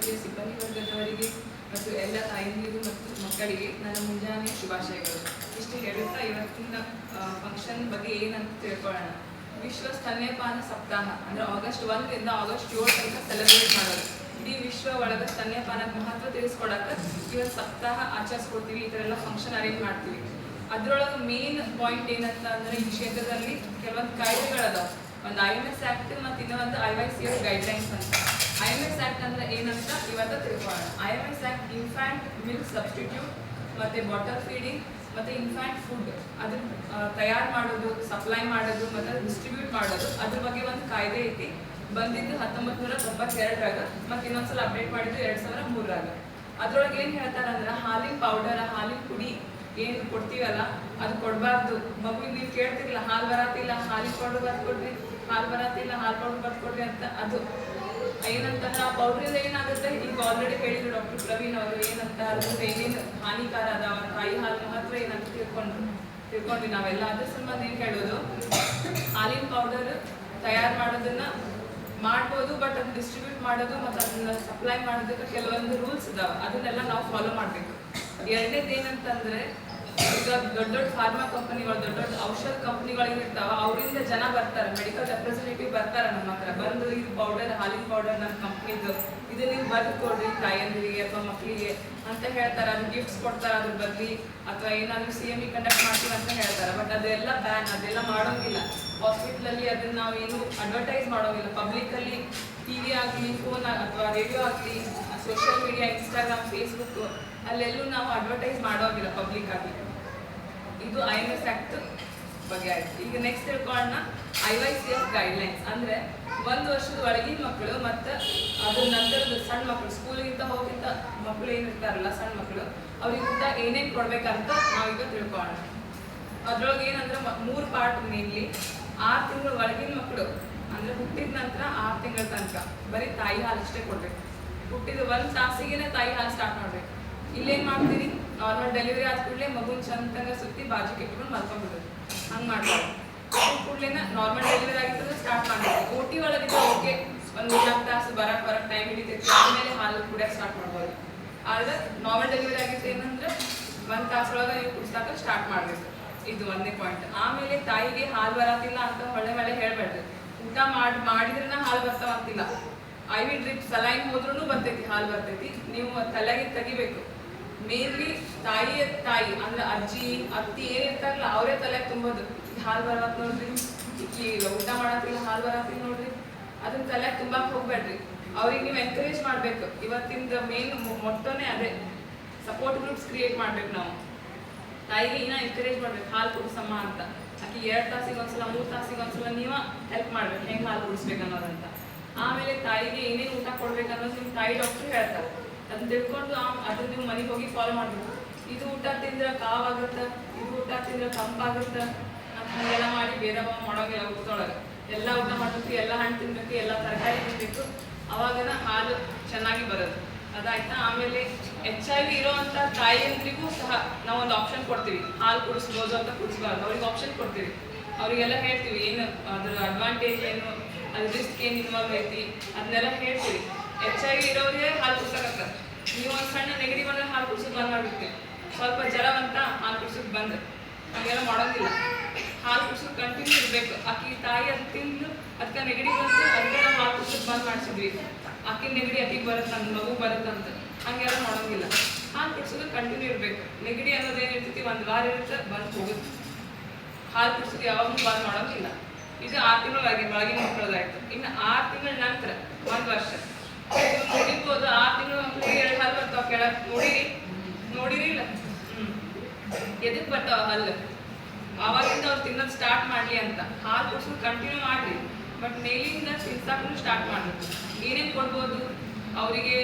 ಆಸ್ಪತ್ರೆಯ ಸಿಬ್ಬಂದಿ ವರ್ಗದವರಿಗೆ ಮತ್ತು ಎಲ್ಲ ತಾಯಂದಿರು ಮತ್ತು ಮಕ್ಕಳಿಗೆ ನನ್ನ ಮುಂಜಾನೆ ಶುಭಾಶಯಗಳು. ಇಷ್ಟು ಹೇಳುತ್ತಾ ಇವತ್ತಿನ ಫಂಕ್ಷನ್ ಬಗ್ಗೆ ಏನಂತ ತಿಳ್ಕೊಳ್ಳೋಣ. ವಿಶ್ವ ಸ್ತನ್ಯಪಾನ ಸಪ್ತಾಹ ಅಂದರೆ August 1 ರಿಂದ August 7 ತನಕ ಸೆಲೆಬ್ರೇಟ್ ಮಾಡೋದು. ಇಡೀ ವಿಶ್ವ ಒಳಗೆ ಸ್ತನ್ಯಪಾನಕ್ಕೆ ಮಹತ್ವ ತಿಳಿಸ್ಕೊಡಕ್ಕೆ ಇವತ್ತು ಸಪ್ತಾಹ ಆಚರಿಸ್ಕೊಡ್ತೀವಿ. ಈ ಥರ ಎಲ್ಲ ಫಂಕ್ಷನ್ ಅರೇಂಜ್ ಮಾಡ್ತೀವಿ. ಅದ್ರೊಳಗೆ ಮೇನ್ ಪಾಯಿಂಟ್ ಏನಂತ ಅಂದರೆ ಈ ಕ್ಷೇತ್ರದಲ್ಲಿ ಕೆಲವೊಂದು ಕಾಯ್ದೆಗಳದಾವ. ಒಂದು IMS ಆ್ಯಕ್ಟ್ ಮತ್ತು ಇನ್ನೊಂದು IYCS ಗೈಡ್ಲೈನ್ಸ್ ಅಂತ. IMS ಆ್ಯಕ್ಟ್ ಅಂದರೆ ಏನಂತ ಇವತ್ತು ತಿಳ್ಕೊಳ್ಳೋಣ. IMS act infant milk substitute ಮತ್ತು ಬಾಟಲ್ ಫೀಡಿಂಗ್ ಮತ್ತು ಇನ್ಫ್ಯಾಂಟ್ ಫುಡ್ ಅದನ್ನ ತಯಾರು ಮಾಡೋದು, ಸಪ್ಲೈ ಮಾಡೋದು ಮತ್ತು ಡಿಸ್ಟ್ರಿಬ್ಯೂಟ್ ಮಾಡೋದು ಅದ್ರ ಬಗ್ಗೆ ಒಂದು ಕಾಯ್ದೆ ಐತಿ. ಬಂದಿದ್ದು 1992ರಾಗ ಮತ್ತು ಇನ್ನೊಂದ್ಸಲ ಅಪ್ಡೇಟ್ ಮಾಡಿದ್ದು 2003ರಾಗ. ಅದ್ರೊಳಗೆ ಏನು ಹೇಳ್ತಾರಂದ್ರೆ ಹಾಲಿನ ಪೌಡರ್, ಹಾಲಿನ ಪುಡಿ ಏನು ಕೊಡ್ತೀವಲ್ಲ ಅದು ಕೊಡಬಾರ್ದು. ಮಗುವಿಗೆ ನೀವು ಕೇಳ್ತಿರಲಿಲ್ಲ ಹಾಲು ಬರತ್ತಿಲ್ಲ, ಹಾಲಿನ ಪೌಡರ್ ಬರ್ಕೊಡ್ರಿ, ಹಾಲು ಬರತ್ತಿಲ್ಲ, ಹಾಲು ಪೌಡರ್ ಬರ್ಕೊಡ್ರಿ ಅಂತ. ಅದು ಏನಂತಂದ್ರೆ ಆ ಪೌಡ್ರಿಂದ ಏನಾಗುತ್ತೆ, ಈಗ ಆಲ್ರೆಡಿ ಹೇಳಿದ್ರು ಡಾಕ್ಟರ್ ಪ್ರವೀಣ್ ಅವರು ಏನಂತ ಅದ್ರಿಂದ ಏನೇನು ಹಾನಿಕಾರ ಅದಾವ, ತಾಯಿ ಹಾಲು ಮಹತ್ವ ಏನಂತ ತಿಳ್ಕೊಂಡ್ವಿ ನಾವೆಲ್ಲ. ಅದ್ರ ಸಂಬಂಧ ಏನು ಹೇಳೋದು, ಹಾಲಿನ ಪೌಡರ್ ತಯಾರು ಮಾಡೋದನ್ನ ಮಾಡ್ಬೋದು, ಬಟ್ ಅದನ್ನ ಡಿಸ್ಟ್ರಿಬ್ಯೂಟ್ ಮಾಡೋದು ಮತ್ತು ಅದನ್ನ ಸಪ್ಲೈ ಮಾಡೋದಕ್ಕೆ ಕೆಲವೊಂದು ರೂಲ್ಸ್ ಇದಾವೆ. ಅದನ್ನೆಲ್ಲ ನಾವು ಫಾಲೋ ಮಾಡಬೇಕು. ಎರಡನೇದು ಏನಂತಂದ್ರೆ ಈಗ ದೊಡ್ಡ ದೊಡ್ಡ ಫಾರ್ಮಾ ಕಂಪನಿಗಳು, ದೊಡ್ಡ ದೊಡ್ಡ ಔಷಧ ಕಂಪನಿಗಳು ಇರ್ತಾವ, ಅವರಿಂದ ಜನ ಬರ್ತಾರೆ, ಮೆಡಿಕಲ್ ರೆಪ್ರೆಸೆಂಟೇಟಿವ್ ಬರ್ತಾರೆ ನಮ್ಮ ಹತ್ರ. ಬಂದು ಇದು ಪೌಡರ್, ಹಾಲಿನ ಪೌಡರ್ ನನ್ನ ಕಂಪ್ನಿದು, ಇದು ನೀವು ಬರೆದು ಕೊಡ್ರಿ ತಾಯಂದಿರಿಗೆ ಅಥವಾ ಮಕ್ಕಳಿಗೆ ಅಂತ ಹೇಳ್ತಾರೆ. ಅದು ಗಿಫ್ಟ್ಸ್ ಕೊಡ್ತಾರೆ ಅದ್ರ ಬದಲಿ, ಅಥವಾ ಏನಾದರೂ CME ಕಂಡಕ್ಟ್ ಮಾಡ್ತೀವಿ ಅಂತ ಹೇಳ್ತಾರೆ. ಬಟ್ ಅದೆಲ್ಲ ಬ್ಯಾನ್, ಅದೆಲ್ಲ ಮಾಡೋಂಗಿಲ್ಲ. ಹಾಸ್ಪಿಟ್ಲಲ್ಲಿ ಅದನ್ನ ನಾವು ಏನು ಅಡ್ವರ್ಟೈಸ್ ಮಾಡೋಂಗಿಲ್ಲ. ಪಬ್ಲಿಕಲ್ಲಿ TV ಆಗಲಿ, ಫೋನ್ ಅಥವಾ ರೇಡಿಯೋ ಆಗಲಿ, ಸೋಷಿಯಲ್ ಮೀಡಿಯಾ, ಇನ್ಸ್ಟಾಗ್ರಾಮ್, ಫೇಸ್ಬುಕ್ ಅಲ್ಲೆಲ್ಲೂ ನಾವು ಅಡ್ವರ್ಟೈಸ್ ಮಾಡೋಂಗಿಲ್ಲ ಪಬ್ಲಿಕ್ ಆಗಿ. ಇದು IMS ಆ್ಯಕ್ಟ್ ಬಗ್ಗೆ ಆಯ್ತು. ಈಗ ನೆಕ್ಸ್ಟ್ ತಿಳ್ಕೊಳ್ಳೋಣ IYCS ಗೈಡ್ಲೈನ್ಸ್. ಅಂದರೆ 1 ವರ್ಷದ ಒಳಗಿನ ಮಕ್ಕಳು ಮತ್ತು ಅದ್ರ ನಂತರದ ಸಣ್ಣ ಮಕ್ಕಳು, ಸ್ಕೂಲಿಗಿಂತ ಹೋಗಿಂತ ಮಕ್ಕಳು ಏನಿರ್ತಾರಲ್ಲ ಸಣ್ಣ ಮಕ್ಕಳು, ಅವ್ರಿಗೆ ಊಟ ಏನೇನು ಕೊಡ್ಬೇಕಂತ ನಾವೀಗ ತಿಳ್ಕೊಳ್ಳೋಣ. ಅದ್ರೊಳಗೆ ಏನಂದ್ರೆ 3 ಪಾರ್ಟ್ ಮೇನ್ಲಿ. 6 ತಿಂಗಳ ಒಳಗಿನ ಮಕ್ಕಳು ಅಂದರೆ ಹುಟ್ಟಿದ ನಂತರ 6 ತಿಂಗಳ ತನಕ ಬರೀ ತಾಯಿ ಹಾಲು ಅಷ್ಟೇ ಕೊಡ್ಬೇಕು. ಹುಟ್ಟಿದ 1 ತಾಸಿಗೆ ತಾಯಿ ಹಾಲು ಸ್ಟಾರ್ಟ್ ಮಾಡ್ಬೇಕು. ಇಲ್ಲೇನು ಮಾಡ್ತೀರಿ, ನಾರ್ಮಲ್ ಡೆಲಿವರಿ ಆದ ಕೂಡಲೇ ಮಗುನ ಚಂದಂಗ ಸುತ್ತಿ ಬಾಜುಗೆ ಇಟ್ಕೊಂಡು ಮಲ್ಕೊಂಡ್ಬಿಡೋದು. ಹಂಗೆ ಮಾಡ್ಬಾರ್ದು. ಕೂಡಲೇ ನಾರ್ಮಲ್ ಡೆಲಿವರಿ ಆಗಿರ್ತದೆ ಸ್ಟಾರ್ಟ್ ಮಾಡ್ಬೋದು. OT ಒಳಗಿದ್ರೆ ಓಕೆ, ಒಂದು 4 ತಾಸು ಬರಕ್ಕೆ ಟೈಮ್ ಹಿಡಿತೈತಿ, ಆಮೇಲೆ ಹಾಲು ಕುಡಿಯೋಕೆ ಸ್ಟಾರ್ಟ್ ಮಾಡ್ಬೋದು. ಆದರೆ ನಾರ್ಮಲ್ ಡೆಲಿವರಿ ಆಗಿತ್ತು ಏನಂದ್ರೆ 1 ತಾಸೊಳಗೆ ನೀವು ಕುಡಿಸ್ತಾಕ ಸ್ಟಾರ್ಟ್ ಮಾಡಬೇಕು. ಇದು 1ನೇ ಪಾಯಿಂಟ್. ಆಮೇಲೆ ತಾಯಿಗೆ ಹಾಲು ಬರತ್ತಿಲ್ಲ ಅಂತ ಹೊಳೆ ಹೇಳ್ಬೇಡ್ರಿ. ಊಟ ಮಾಡಿದ್ರನ್ನ ಹಾಲು ಬರ್ತಾವ ಅಂತಿಲ್ಲ. IV ಡ್ರಿಪ್ ಸಲೈನ್ ಹೋದ್ರೂ ಬರ್ತೈತಿ, ಹಾಲು ಬರ್ತೈತಿ. ನೀವು ತಲೆಗೆ ತೆಗಿಬೇಕು. ಮೇನ್ಲಿ ತಾಯಿ ಅಂದ್ರೆ ಅಜ್ಜಿ ಅತ್ತಿ ಏನಿರ್ತಾರಲ್ಲ ಅವರೇ ತಲೆಗೆ ತುಂಬೋದು. ಹಾಲು ಬರತ್ ನೋಡ್ರಿ, ಈಗ ಊಟ ಮಾಡತ್ತಿಲ್ಲ ಹಾಲು ಬರತ್ತಿಲ್ಲ ನೋಡ್ರಿ, ಅದನ್ನ ತಲೆಗೆ ತುಂಬಾಕ್ ಹೋಗ್ಬೇಡ್ರಿ. ಅವ್ರಿಗೆ ನೀವು ಎನ್ಕರೇಜ್ ಮಾಡ್ಬೇಕು. ಇವತ್ತಿನ ಮೇನ್ ಮೊಟ್ಟನೇ ಅದೇ, ಸಪೋರ್ಟ್ ಗ್ರೂಪ್ಸ್ ಕ್ರಿಯೇಟ್ ಮಾಡ್ಬೇಕು. ನಾವು ತಾಯಿಗೆ ಇನ್ನ ಎನ್ಕರೇಜ್ ಮಾಡ್ಬೇಕು, ಹಾಲು ಕುಡಿಸಮ್ಮ ಅಂತ. ಆಕೆ 2 ತಾಸಿಗೆ ಒಂದ್ಸಲ 3 ತಾಸಿಗೆ ಒಂದ್ಸಲ ನೀವು ಹೆಲ್ಪ್ ಮಾಡ್ಬೇಕು ಹೆಂಗೆ ಹಾಲು ಕುಡಿಸ್ಬೇಕು ಅನ್ನೋದಂತ. ಆಮೇಲೆ ತಾಯಿಗೆ ಏನೇನು ಊಟ ಕೊಡ್ಬೇಕು ಅನ್ನೋದು ನಿಮ್ಮ ತಾಯಿ ಡಾಕ್ಟ್ರು ಹೇಳ್ತಾರೆ. ಅದನ್ನ ತಿಳ್ಕೊಂಡು ಅದನ್ನ ನೀವು ಮನೆಗೆ ಹೋಗಿ ಫಾಲೋ ಮಾಡ್ಬೇಕು. ಇದು ಊಟ ತಿಂದ್ರೆ ಕಾವಾಗುತ್ತೆ, ಇದು ಊಟ ತಿಂದ್ರೆ ತಂಪಾಗುತ್ತೆ ಹಾಗೆಲ್ಲ ಮಾಡಿ ಭೇದ ಭಾವ ಮಾಡೋಂಗಿಲ್ಲ. ಊಟದೊಳಗೆ ಎಲ್ಲ ಊಟ ಮಾಡಬೇಕು, ಎಲ್ಲ ಹಣ್ಣು ತಿನ್ಬೇಕು, ಎಲ್ಲ ತರಕಾರಿ ತಿನ್ಬೇಕು, ಅವಾಗನ ಹಾಲು ಚೆನ್ನಾಗಿ ಬರೋದು. ಅದಾಯ್ತಾ. ಆಮೇಲೆ HIV ಇರೋವಂಥ ತಾಯಿಯಂದ್ರಿಗೂ ಸಹ ನಾವೊಂದು ಆಪ್ಷನ್ ಕೊಡ್ತೀವಿ. ಹಾಲು ಕುಡಿಸ್ಬೋದು ಅಂತ ಕುಡಿಸ್ಬಾರ್ದು, ಅವ್ರಿಗೆ ಆಪ್ಷನ್ ಕೊಡ್ತೀವಿ. ಅವರಿಗೆಲ್ಲ ಹೇಳ್ತೀವಿ ಏನು ಅದ್ರ ಅಡ್ವಾಂಟೇಜ್ ಏನು, ಅದ್ರ ರಿಸ್ಕ್ ಏನು ಇನ್ವಾಲ್ವ್ ಐತಿ ಅದನ್ನೆಲ್ಲ ಹೇಳ್ತೀವಿ. HIV ಇರೋರಿಗೆ ಹಾಲು ಕುಡ್ಸಕತ್ತ, ನೀವು ಒಂದು ಸಣ್ಣ ನೆಗಡಿ ಬಂದ್ರೆ ಹಾಲು ಕುಡ್ಸೋದು ಬಂದ್ ಮಾಡ್ಬಿಡ್ತೀವಿ. ಸ್ವಲ್ಪ ಜ್ವರವಂತ ಹಾಲು ಕುಡ್ಸೋದು ಬಂದು ಹಾಗೆಲ್ಲ ಮಾಡೋಂಗಿಲ್ಲ. ಹಾಲು ಕುಡ್ಸೋದು ಕಂಟಿನ್ಯೂ ಇರಬೇಕು. ಆಕಿ ತಾಯಿ ಅದು ತಿಂದು ಅದಕ್ಕೆ ನೆಗಡಿ ಬಂತು, ಅದಕ್ಕೆ ನಾವು ಹಾಲು ಕುಡ್ಸೋದು ಬಂದ್ ಮಾಡಿಸಿದ್ವಿ. ಆಕಿನ ನೆಗಡಿ ಅಕ್ಕಿಗೆ ಬರುತ್ತೆ, ನನ್ನ ಮಗು ಬರುತ್ತಂತ ಹಂಗೆಲ್ಲ ಮಾಡೋಂಗಿಲ್ಲ. ಹಾಲು ಕುಡ್ಸೋದು ಕಂಟಿನ್ಯೂ ಇರಬೇಕು. ನೆಗಡಿ ಅನ್ನೋದು ಏನಿರ್ತೈತಿ 1 ವಾರ ಇರುತ್ತೆ, ಬಂದು ಹೋಗುತ್ತೆ. ಹಾಲು ಕುಡ್ಸೋದು ಯಾವಾಗಲೂ ಬಂದ್ ಮಾಡೋಂಗಿಲ್ಲ. ಇದು 6 ತಿಂಗಳ ಒಳಗಿನ ಮಕ್ಕಳದಾಯ್ತು. ಇನ್ನು 6 ತಿಂಗಳ ನಂತರ 1 ವರ್ಷ ಮುಗಿಬೋದು. 6 ತಿಂಗಳ ಮಕ್ಕಳಿಗೆ 2 ಹಾಲು ಬರ್ತಾವ ಕೆಳಗೆ. ನೋಡಿರಿ ಇಲ್ಲ ಎದಕ್ಕೆ ಬರ್ತಾವ ಹಾಲು, ಆವಾಗಿಂದ ಅವ್ರು ತಿನ್ನೋದು ಸ್ಟಾರ್ಟ್ ಮಾಡಲಿ ಅಂತ. ಹಾಲು ಕುಡ್ಸೋದು ಕಂಟಿನ್ಯೂ ಮಾಡಿರಿ, ಬಟ್ ಮೇಲಿಂದ ತಿನ್ಸಾಕೂ ಸ್ಟಾರ್ಟ್ ಮಾಡಬೇಕು. ಏನೇನು ಕೊಡ್ಬೋದು ಅವರಿಗೆ,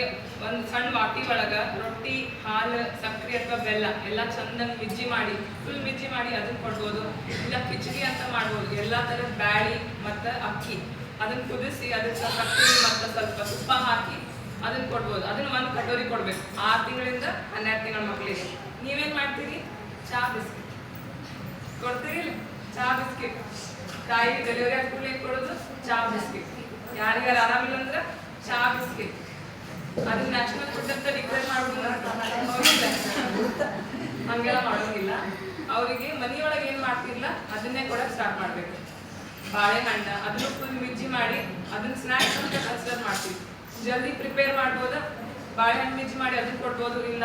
ಒಂದು ಸಣ್ಣ ವಾಟಿ ಒಳಗೆ ರೊಟ್ಟಿ, ಹಾಲು, ಸಕ್ಕರೆ ಅಥವಾ ಬೆಲ್ಲ ಎಲ್ಲ ಚಂದಂಗೆ ಫುಲ್ ಮಿಜ್ಜಿ ಮಾಡಿ ಅದನ್ನು ಕೊಡ್ಬೋದು. ಇಲ್ಲ ಕಿಚಡಿ ಅಂತ ಮಾಡ್ಬೋದು. ಎಲ್ಲ ಥರದ ಬ್ಯಾಳಿ ಮತ್ತು ಅಕ್ಕಿ ಅದನ್ನು ಕುದಿಸಿ ಅದಕ್ಕೆ ಸಕ್ಕರೆ ಮತ್ತು ಸ್ವಲ್ಪ ತುಪ್ಪ ಹಾಕಿ ಅದನ್ನು ಕೊಡ್ಬೋದು. ಅದನ್ನು 1 ಕಟೋರಿ ಕೊಡಬೇಕು 6 ತಿಂಗಳಿಂದ 12 ತಿಂಗಳ ಮಕ್ಕಳಿಗೆ. ನೀವೇನು ಮಾಡ್ತೀರಿ, ಚಹಾ ಬಿಸ್ಕಿಟ್ ಕೊಡ್ತೀರಿ. ಚಹಾ ಬಿಸ್ಕಿಟ್ ತಾಯಿ ಡೆಲಿವರಿ ಆದ ಕೂಡಲೇ ಕೊಡೋದು ಚಹಾ ಬಿಸ್ಕಿಟ್. ಯಾರಿಗಾರು ಆರಾಮಿಲ್ಲ ಅಂದ್ರೆ ಚಹಾ ಬಿಸ್ಕಿಟ್. ಅದನ್ನ ನ್ಯಾಷನಲ್ ಫುಡ್ ಅಂತ ಡಿಕ್ಲೇರ್ ಮಾಡೋದು ಹಂಗೆಲ್ಲ ಮಾಡೋಂಗಿಲ್ಲ. ಅವರಿಗೆ ಮನೆಯೊಳಗೆ ಏನ್ ಮಾಡ್ತಿರ್ಲ ಅದನ್ನೇ ಕೊಡಕ್ ಸ್ಟಾರ್ಟ್ ಮಾಡ್ಬೇಕು. ಬಾಳೆಹಣ್ಣು ಅದನ್ನು ಫುಲ್ ಮಿಜ್ಜಿ ಮಾಡಿ ಅದನ್ನ ಸ್ನ್ಯಾಕ್ಸ್ ಅಂತ ಕನ್ಸಿಡರ್ ಮಾಡ್ತೀವಿ. ಜಲ್ದಿ ಪ್ರಿಪೇರ್ ಮಾಡ್ಬೋದ, ಬಾಳೆಹಣ್ಣು ಮಿಜ್ಜಿ ಮಾಡಿ ಅದನ್ನ ಕೊಡ್ಬೋದು, ಇಲ್ಲ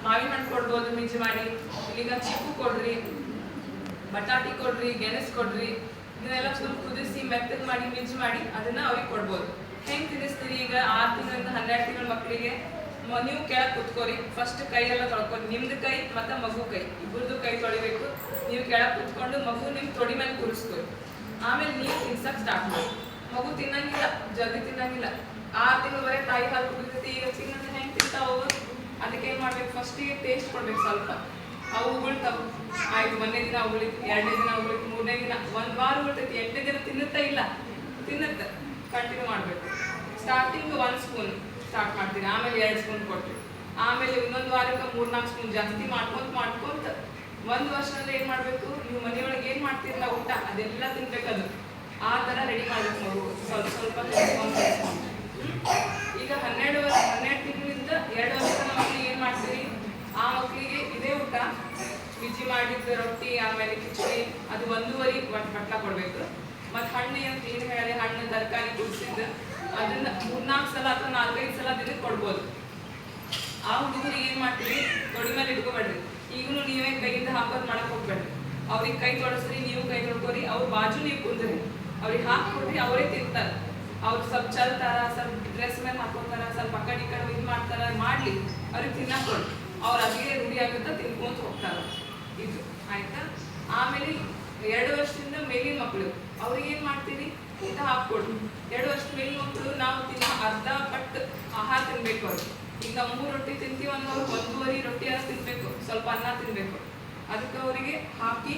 ಮಾವಿನ ಹಣ್ಣು ಕೊಡ್ಬೋದು ಮಿಜ್ಜಿ ಮಾಡಿ, ಈಗ ಚಿಕ್ಕು ಕೊಡ್ರಿ, ಬಟಾಟಿ ಕೊಡ್ರಿ, ಗೆಣಸ್ ಕೊಡ್ರಿ, ಇದನ್ನೆಲ್ಲ ಫುಲ್ ಕುದಿಸಿ ಮೆತ್ತಗೆ ಮಾಡಿ ಮಿಜ್ಜಿ ಮಾಡಿ ಅದನ್ನ ಅವ್ರಿಗೆ ಕೊಡ್ಬೋದು. ಹೆಂಗ್ ತಿನ್ನಿಸ್ತೀರಿ? ಈಗ 6 ತಿಂಗಳಿಂದ 12 ತಿಂಗಳ ಮಕ್ಕಳಿಗೆ ನೀವು ಕೆಳಗೆ ಕುತ್ಕೋರಿ, ಫಸ್ಟ್ ಕೈ ಎಲ್ಲ ತೊಳ್ಕೊರಿ, ನಿಮ್ದು ಕೈ ಮತ್ತೆ ಮಗು ಕೈ ಇಬ್ಬರದು ಕೈ ತೊಳಿಬೇಕು. ನೀವು ಕೆಳಗೆ ಕುತ್ಕೊಂಡು ಮಗು ನಿಮ್ ತೊಡಿ ಮೇಲೆ ಕೂರಿಸ್ಕೋರಿ. ಆಮೇಲೆ ನೀವು ತಿನ್ಸಕ್ ಸ್ಟಾರ್ಟ್ ಮಾಡಿ. ಮಗು ತಿನ್ನಂಗಿಲ್ಲ, ಜಲ್ದಿ ತಿನ್ನಂಗಿಲ್ಲ, 6 ತಿಂಗಳವರೆಗೆ ತಾಯಿ ಹಾಲು ಕುಡಿತೈತಿ. ಈಗ ತಿನ್ನೋದು ಹೆಂಗ್ ತಿಂತಾವ? ಅದಕ್ಕೆ ಏನ್ ಮಾಡ್ಬೇಕು? ಫಸ್ಟಿಗೆ ಟೇಸ್ಟ್ ಕೊಡ್ಬೇಕು ಸ್ವಲ್ಪ. ಅವು ಉಗುಳ್ತಾವ, ಆಯ್ತು 1ನೇ ದಿನ ಉಗುಳಿತು, 2ನೇ ದಿನ ಉಗುಳಿತು, 3ನೇ ದಿನ, 1 ವಾರ ಉಗುಳ್ತೈತಿ, 8ನೇ ದಿನ ತಿನ್ನುತ್ತಾ ಇಲ್ಲ, ತಿನ್ನುತ್ತೆ, ಕಂಟಿನ್ಯೂ ಮಾಡ್ಬೇಕು. ಸ್ಟಾರ್ಟಿಂಗ್ 1 ಸ್ಪೂನ್ ಸ್ಟಾರ್ಟ್ ಮಾಡ್ತೀರಿ, ಆಮೇಲೆ 2 ಸ್ಪೂನ್ ಕೊಡ್ತೀವಿ, ಆಮೇಲೆ ಇನ್ನೊಂದು ವಾರಕ್ಕೆ 3-4 ಸ್ಪೂನ್ ಜಾಸ್ತಿ ಮಾಡ್ಕೊಂತ 1 ವರ್ಷದಲ್ಲಿ ಏನ್ ಮಾಡ್ಬೇಕು? ನೀವು ಮನೆಯೊಳಗೆ ಏನ್ ಮಾಡ್ತೀರಲ್ಲ ಊಟ ಅದೆಲ್ಲ ತಿನ್ಬೇಕದು. ಆ ತರ ರೆಡಿ ಮಾಡ್ಬೇಕು ಮಗು, ಸ್ವಲ್ಪ ಸ್ವಲ್ಪ ಈಗ 12 ತಿಂಗಳಿಂದ 2 ವರ್ಷದ ಮಕ್ಕಳಿಗೆ ಏನ್ ಮಾಡ್ತೀರಿ? ಆ ಮಕ್ಕಳಿಗೆ ಇದೇ ಊಟ, ಬಿಜಿ ಮಾಡಿದ ರೊಟ್ಟಿ, ಆಮೇಲೆ ಕಿಚಡಿ, ಅದು 1.5 ಬಟ್ಲ ಕೊಡ್ಬೇಕು. ಮತ್ ಹಣ್ಣು ಏನು ಕ್ಲೀನ್ ಹೇಳಿ ಹಣ್ಣು ತರಕಾರಿ ಕುದಿಸಿದ್ದು ಅದನ್ನ 3-4 ಸಲ ಅಥವಾ 4-5 ಸಲ ದಿನಕ್ಕೆ ಕೊಡ್ಬೋದು. ಆ ಹುಡುಗರಿಗೆ ಏನ್ ಮಾಡ್ತೀವಿ? ತೊಡಿ ಮೇಲೆ ಇಟ್ಕೋಬೇಡ್ರಿ. ಈಗನು ನೀವೇ ಕೈಯಿಂದ ಹಾಕೋದ್ ಮಾಡಕ್ ಹೋಗ್ಬೇಡ್ರಿ. ಅವ್ರಿಗೆ ಕೈ ತೊಡಸ್ರಿ, ನೀವು ಕೈ ತೊಳ್ಕೊರಿ, ಅವ್ರ ಬಾಜು ನೀವು ಕುಂದ್ರಿ, ಅವ್ರಿಗೆ ಹಾಕೊಡ್ರಿ, ಅವರೇ ತಿಂತಾರ. ಅವ್ರು ಸ್ವಲ್ಪ ಚಲ್ತಾರ, ಸ್ವಲ್ಪ ಡ್ರೆಸ್ ಮೇಲೆ ಹಾಕೋತಾರ, ಸ್ವಲ್ಪ ಆ ಕಡೆ ಈ ಕಡೆ ಇದು ಮಾಡ್ತಾರ, ಮಾಡ್ಲಿ, ಅವ್ರಿಗೆ ತಿನ್ನಕ್ ಕೊಡ್ರಿ. ಅವ್ರು ಅದೇ ರೂಢಿ ಆಗುತ್ತಾ ತಿನ್ಕೊಂತ ಹೋಗ್ತಾರ. ಇದು ಆಯ್ತಾ? ಆಮೇಲೆ 2 ವರ್ಷದಿಂದ ಮೇಲಿನ ಮಕ್ಕಳು ಅವ್ರಿಗೆ ಏನ್ ಮಾಡ್ತೀವಿ? ಊಟ ಹಾಕ್ಕೊಡ್ರಿ. 2 ವರ್ಷದ ಮೇಲಿನ ಮಕ್ಕಳು ನಾವು ತಿನ್ನೋ ಅರ್ಧ ಪಟ್ಟು ಆಹಾರ ತಿನ್ಬೇಕು. ಅವ್ರಿಗೆ ಈಗ ನಾವು 3 ರೊಟ್ಟಿ ತಿಂತೀವಿ ಅಂದ್ರೆ ಅವ್ರು 1.5 ರೊಟ್ಟಿ ಅಷ್ಟು ತಿನ್ಬೇಕು, ಸ್ವಲ್ಪ ಅನ್ನ ತಿನ್ಬೇಕು. ಅದಕ್ಕೆ ಅವರಿಗೆ ಹಾಕಿ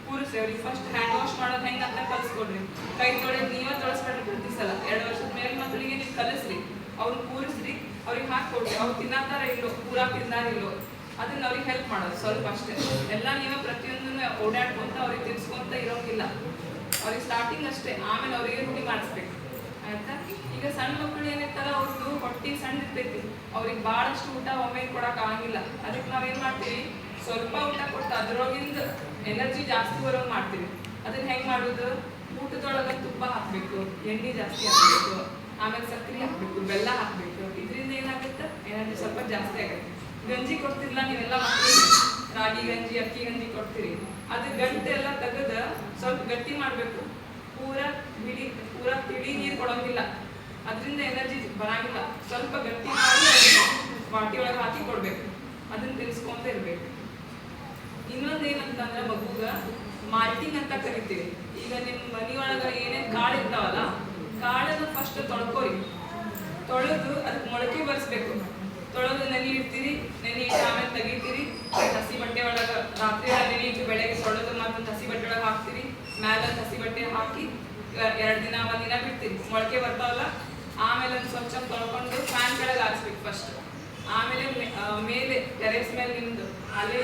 ಕೂರಿಸ್ರಿ. ಅವ್ರಿಗೆ ಫಸ್ಟ್ ಹ್ಯಾಂಡ್ ವಾಶ್ ಮಾಡೋದು ಹೆಂಗ ಅಂತ ಕಲಿಸ್ಕೊಡ್ರಿ. ಕೈ ತೊಳೆದು ನೀವೇ ತೊಳಸ್ಬೇಡ್ರಿ ಪ್ರತಿ ಸಲ. 2 ವರ್ಷದ ಮೇಲಿನ ಮಕ್ಕಳಿಗೆ ನೀವು ಕಲಿಸ್ರಿ, ಅವ್ರು ಕೂರಿಸ್ರಿ, ಅವ್ರಿಗೆ ಹಾಕೊಡ್ರಿ. ಅವ್ರು ತಿನ್ನತಾರ ಇಲ್ಲೋ, ಪೂರಾ ತಿನ್ನಾರ ಇಲ್ಲೋ ಅದನ್ನ ಅವ್ರಿಗೆ ಹೆಲ್ಪ್ ಮಾಡೋದು ಸ್ವಲ್ಪ ಅಷ್ಟೇ. ಎಲ್ಲ ನೀವೇ ಪ್ರತಿಯೊಂದನ್ನ ಓಡಾಡ್ಕೊಂತ ಅವ್ರಿಗೆ ತಿನ್ಸ್ಕೊಂತ ಇರೋಂಗಿಲ್ಲ. ಅವ್ರಿಗೆ ಸ್ಟಾರ್ಟಿಂಗ್ ಅಷ್ಟೇ, ಆಮೇಲೆ ಅವರಿಗೆ ರೂಢಿ ಮಾಡಿಸ್ಬೇಕು. ಆಯ್ತಾ? ಈಗ ಸಣ್ಣ ಮಕ್ಕಳು ಏನಿರ್ತಾರ ಅವ್ರದ್ದು ಹೊಟ್ಟಿ ಸಣ್ಣ ಇರ್ತೈತಿ, ಅವ್ರಿಗೆ ಭಾಳಷ್ಟು ಊಟ ಒಮ್ಮೆ ಕೊಡಕ್ ಆಗಂಗಿಲ್ಲ. ಅದಕ್ಕೆ ನಾವೇನ್ ಮಾಡ್ತೀವಿ? ಸ್ವಲ್ಪ ಊಟ ಕೊಟ್ಟು ಅದ್ರೊಳಗಿಂದ ಎನರ್ಜಿ ಜಾಸ್ತಿ ಬರೋಂಗ್ ಮಾಡ್ತೀವಿ. ಅದನ್ನ ಹೆಂಗ್ ಮಾಡೋದು? ಊಟದೊಳಗ ತುಪ್ಪ ಹಾಕ್ಬೇಕು, ಎಣ್ಣೆ ಜಾಸ್ತಿ ಹಾಕ್ಬೇಕು, ಆಮೇಲೆ ಸಕ್ಕರೆ ಹಾಕ್ಬೇಕು, ಬೆಲ್ಲ ಹಾಕ್ಬೇಕು. ಇದರಿಂದ ಏನಾಗುತ್ತೆ? ಎನರ್ಜಿ ಸ್ವಲ್ಪ ಜಾಸ್ತಿ ಆಗುತ್ತೆ. ಗಂಜಿ ಕೊಡ್ತಿರ್ಲ ನೀವೆಲ್ಲ ಮಕ್ಕಳಿಗೆ, ರಾಗಿ ಗಂಜಿ, ಅಕ್ಕಿ ಗಂಜಿ ಕೊಡ್ತೀರಿ, ಅದು ಗಂಟೆ ಎಲ್ಲ ತೆಗೆದ ಸ್ವಲ್ಪ ಗಟ್ಟಿ ಮಾಡ್ಬೇಕು. ಪೂರಾ ತಿಳಿ ನೀರು ಕೊಡೋಂಗಿಲ್ಲ, ಅದರಿಂದ ಎನರ್ಜಿ ಬರಂಗಿಲ್ಲ. ಸ್ವಲ್ಪ ಗಟ್ಟಿ ಮಾಡಿ ಬಾಟಿ ಒಳಗೆ ಹಾಕಿ ಕೊಡ್ಬೇಕು. ಅದನ್ನ ತಿನ್ಸ್ಕೊಂತ ಇರ್ಬೇಕು. ಇನ್ನೊಂದು ಏನಂತಂದ್ರೆ ಮಗುಗ ಮಾಲ್ಟಿಂಗ್ ಅಂತ ಕರಿತೀವಿ. ಈಗ ನಿಮ್ಮ ಮನೆಯೊಳಗ ಏನೇನ್ ಕಾಳು ಇರ್ತಾವಲ್ಲ, ಕಾಳನ್ನ ಫಸ್ಟ್ ತೊಳ್ಕೊರಿ. ತೊಳೆದು ಅದಕ್ಕೆ ಮೊಳಕೆ ಬರ್ಸ್ಬೇಕು. ತೊಳೆದು ನೆನೆ ಇಡ್ತೀರಿ, ನೆನೆ ಇಟ್ಟು ಆಮೇಲೆ ತೆಗಿತೀರಿ. ಹಸಿ ಬಟ್ಟೆ ಒಳಗ ರಾತ್ರಿ ನೆನೆ ಇಟ್ಟು ಬೆಳಗ್ಗೆ ತೊಳೆದು ಮತ್ತೊಂದು ಹಸಿ ಬಟ್ಟೆ ಒಳಗೆ ಹಾಕ್ತೀರಿ. ಮ್ಯಾಲೆ ಹಸಿ ಬಟ್ಟೆ ಹಾಕಿ 2 ದಿನ 1 ದಿನ ಬಿಡ್ತೀರಿ. ಮೊಳಕೆ ಬರ್ತಾವಲ್ಲ, ಆಮೇಲೆ ಒಂದು ಸ್ವಲ್ಪ ತೊಳ್ಕೊಂಡು ಫ್ಯಾನ್ ಕೆಳಗೆ ಹಾರಿಸ್ಬೇಕು ಫಸ್ಟ್. ಆಮೇಲೆ ಮೇಲೆ ಟೆರೆಸ್ ಮೇಲೆ ನಿಮ್ದು ಅಲ್ಲೇ